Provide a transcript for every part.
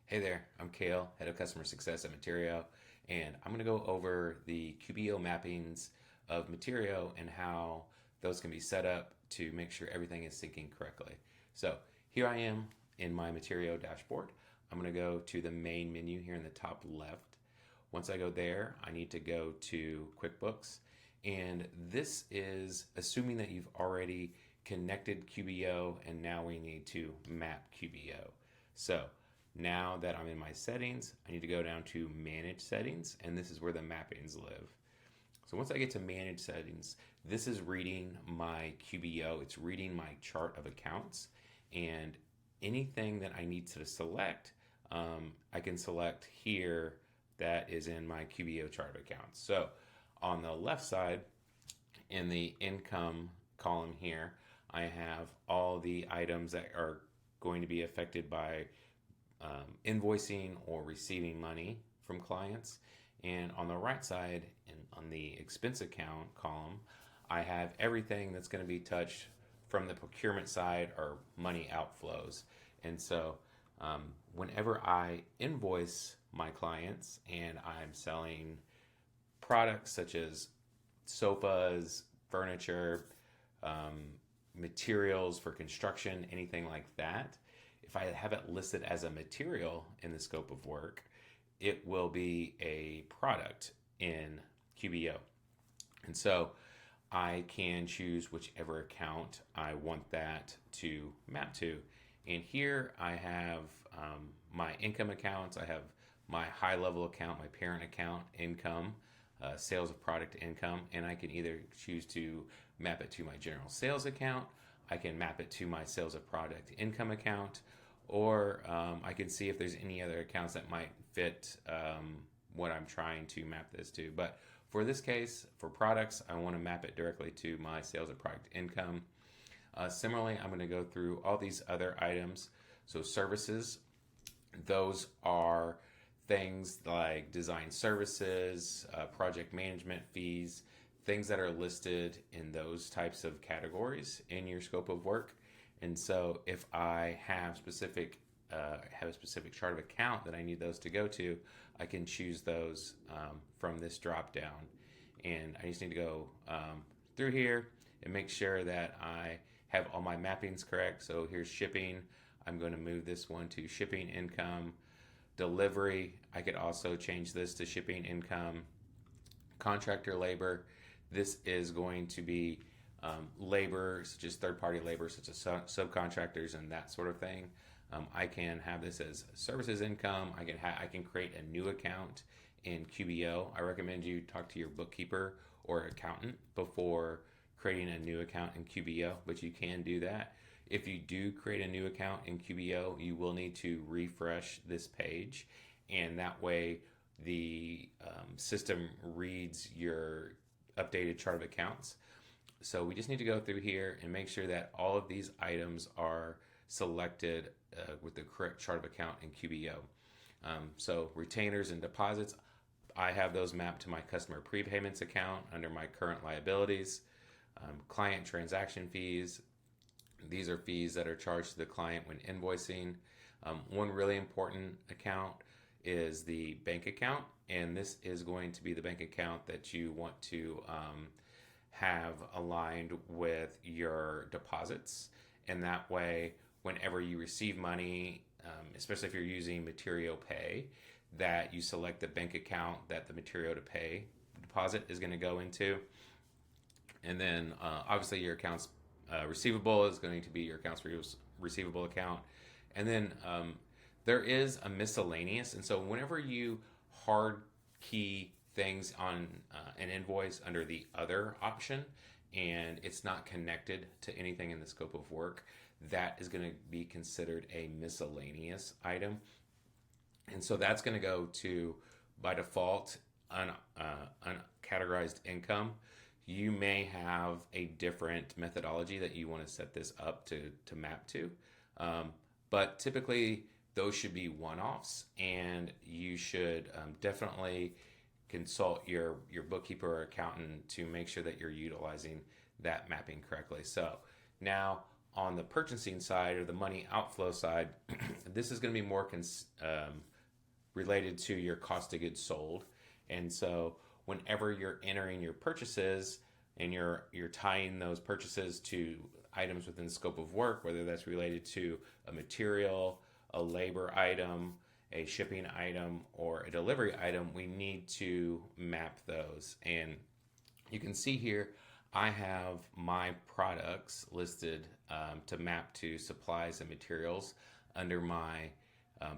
Hey there, I'm Cale, Head of Customer Success at Materio, and I'm going to go over the QBO mappings of Materio and how those can be set up to make sure everything is syncing correctly. So here I am in my Materio dashboard. I'm going to go to the main menu here in the top left. Once I go there, I need to go to QuickBooks, and this is assuming that you've already connected QBO, and now we need to map QBO. So now that I'm in my settings, I need to go down to Manage Settings, and this is where the mappings live. So once I get to Manage Settings, this is reading my QBO. It's reading my chart of accounts, and anything that I need to select, I can select here that is in my QBO chart of accounts. So on the left side, in the income column here, I have all the items that are going to be affected by invoicing or receiving money from clients. And on the right side, on the expense account column, I have everything that's going to be touched from the procurement side or money outflows. And so whenever I invoice my clients and I'm selling products such as sofas, furniture, materials for construction, anything like that, if I have it listed as a material in the scope of work, it will be a product in QBO. And so I can choose whichever account I want that to map to. And here I have my income accounts. I have my high level account, my parent account, income, sales of product income, and I can either choose to map it to my general sales account, I can map it to my sales of product income account, or I can see if there's any other accounts that might fit what I'm trying to map this to. But for this case, for products, I want to map it directly to my sales of product income. Similarly, I'm going to go through all these other items. So services, those are things like design services, project management fees, things that are listed in those types of categories in your scope of work. And so if I have a specific chart of account that I need those to go to, I can choose those from this drop down. And I just need to go through here and make sure that I have all my mappings correct. So here's shipping. I'm going to move this one to shipping income. Delivery, I could also change this to shipping income. Contractor labor, this is going to be labor, such as third-party labor, such as subcontractors and that sort of thing. I can have this as services income. I can create a new account in QBO. I recommend you talk to your bookkeeper or accountant before creating a new account in QBO, but you can do that. If you do create a new account in QBO, you will need to refresh this page, and that way the system reads your updated chart of accounts. So we just need to go through here and make sure that all of these items are selected with the correct chart of account in QBO. So retainers and deposits, I have those mapped to my customer prepayments account under my current liabilities. Client transaction fees, these are fees that are charged to the client when invoicing. One really important account is the bank account, and this is going to be the bank account that you want to have aligned with your deposits. And that way, whenever you receive money, especially if you're using Materio Pay, that you select the bank account that the Materio to Pay deposit is going to go into. And then obviously your accounts receivable is going to be your accounts receivable account. And then there is a miscellaneous. And so whenever you hard key things on an invoice under the other option and it's not connected to anything in the scope of work, that is going to be considered a miscellaneous item. And so that's going to go to, by default, uncategorized income. You may have a different methodology that you want to set this up to map to. But typically, those should be one-offs, and you should definitely consult your bookkeeper or accountant to make sure that you're utilizing that mapping correctly. So now on the purchasing side or the money outflow side, this is going to be more related to your cost of goods sold. And so whenever you're entering your purchases and you're tying those purchases to items within the scope of work, whether that's related to a material, a labor item, a shipping item, or a delivery item, we need to map those. And you can see here, I have my products listed to map to supplies and materials under my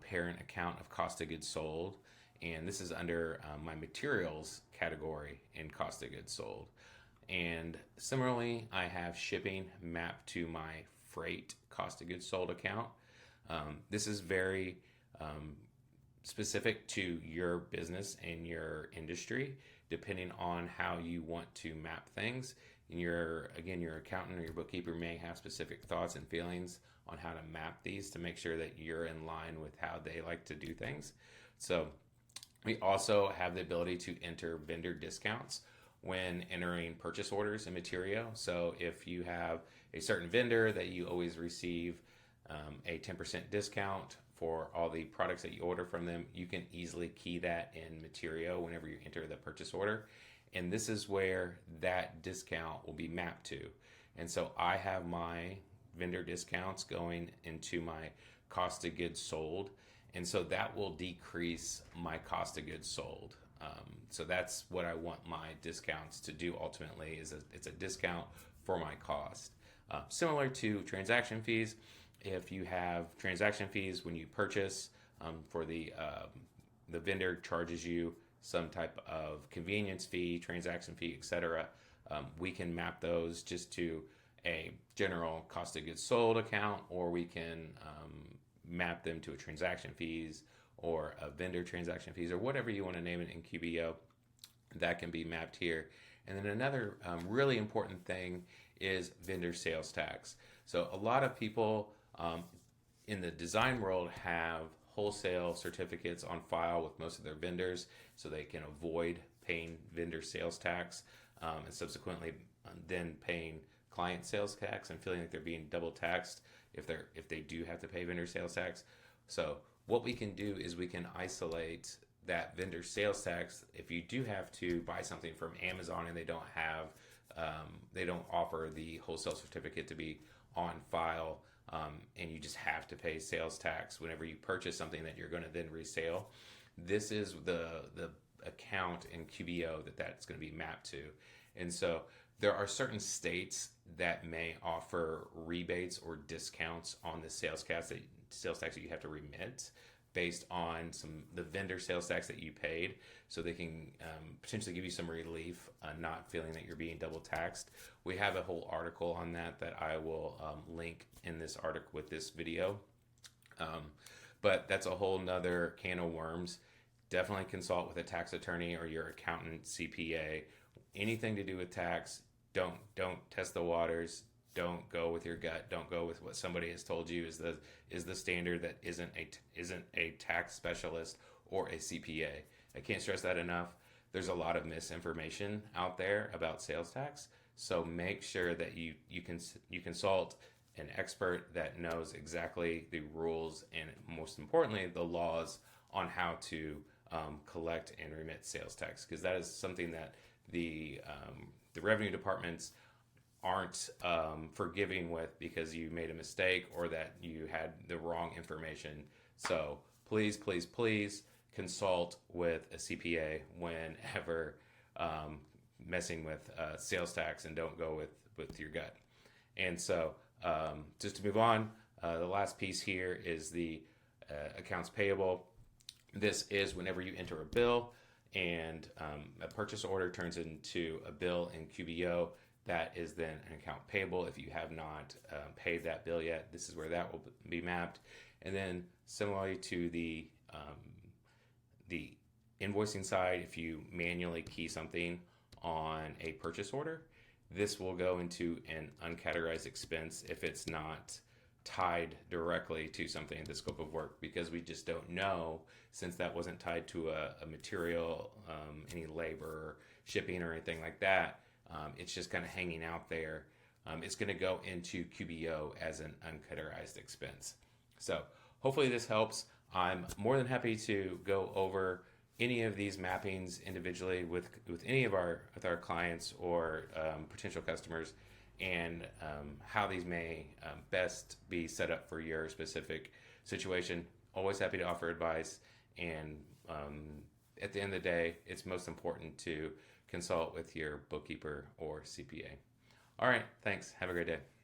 parent account of cost of goods sold. And this is under my materials category in cost of goods sold. And similarly, I have shipping mapped to my freight cost of goods sold account. This is very specific to your business and your industry, depending on how you want to map things. And your accountant or your bookkeeper may have specific thoughts and feelings on how to map these to make sure that you're in line with how they like to do things. So we also have the ability to enter vendor discounts when entering purchase orders in Materio. So if you have a certain vendor that you always receive a 10% discount for all the products that you order from them, you can easily key that in Materio whenever you enter the purchase order. And this is where that discount will be mapped to. And so I have my vendor discounts going into my cost of goods sold. And so that will decrease my cost of goods sold. So that's what I want my discounts to do ultimately, is it's a discount for my cost. Similar to transaction fees, if you have transaction fees when you purchase, for the vendor charges you some type of convenience fee, transaction fee, etc., we can map those just to a general cost of goods sold account, or we can map them to a transaction fees or a vendor transaction fees, or whatever you want to name it in QBO. That can be mapped here. And then another really important thing is vendor sales tax. So a lot of people in the design world have wholesale certificates on file with most of their vendors, so they can avoid paying vendor sales tax, and subsequently then paying client sales tax and feeling like they're being double taxed if they do have to pay vendor sales tax. So what we can do is we can isolate that vendor sales tax. If you do have to buy something from Amazon and they don't offer the wholesale certificate to be on file, and you just have to pay sales tax whenever you purchase something that you're going to then resale, this is the account in QBO that's going to be mapped to. And so there are certain states that may offer rebates or discounts on the sales tax that you have to remit based on the vendor sales tax that you paid, so they can potentially give you some relief, not feeling that you're being double taxed. We have a whole article on that I will link in this article with this video. But that's a whole nother can of worms. Definitely consult with a tax attorney or your accountant, CPA. Anything to do with tax, don't test the waters. Don't go with your gut. Don't go with what somebody has told you is the standard that isn't a tax specialist or a CPA. I can't stress that enough. There's a lot of misinformation out there about sales tax, so make sure that you consult an expert that knows exactly the rules and, most importantly, the laws on how to collect and remit sales tax, because that is something that the revenue departments aren't forgiving with because you made a mistake or that you had the wrong information. So please consult with a CPA whenever messing with sales tax, and don't go with your gut. And so just to move on, the last piece here is the accounts payable. This is whenever you enter a bill and a purchase order turns into a bill in QBO. That is then an account payable. If you have not paid that bill yet, this is where that will be mapped. And then similarly to the invoicing side, if you manually key something on a purchase order, this will go into an uncategorized expense if it's not tied directly to something in the scope of work, because we just don't know, since that wasn't tied to a material, any labor, shipping, or anything like that. It's just kind of hanging out there it's going to go into QBO as an uncategorized expense. So hopefully this helps. I'm more than happy to go over any of these mappings individually with any of our clients or potential customers, and how these may best be set up for your specific situation. Always happy to offer advice, and at the end of the day, it's most important to consult with your bookkeeper or CPA. All right, thanks. Have a great day.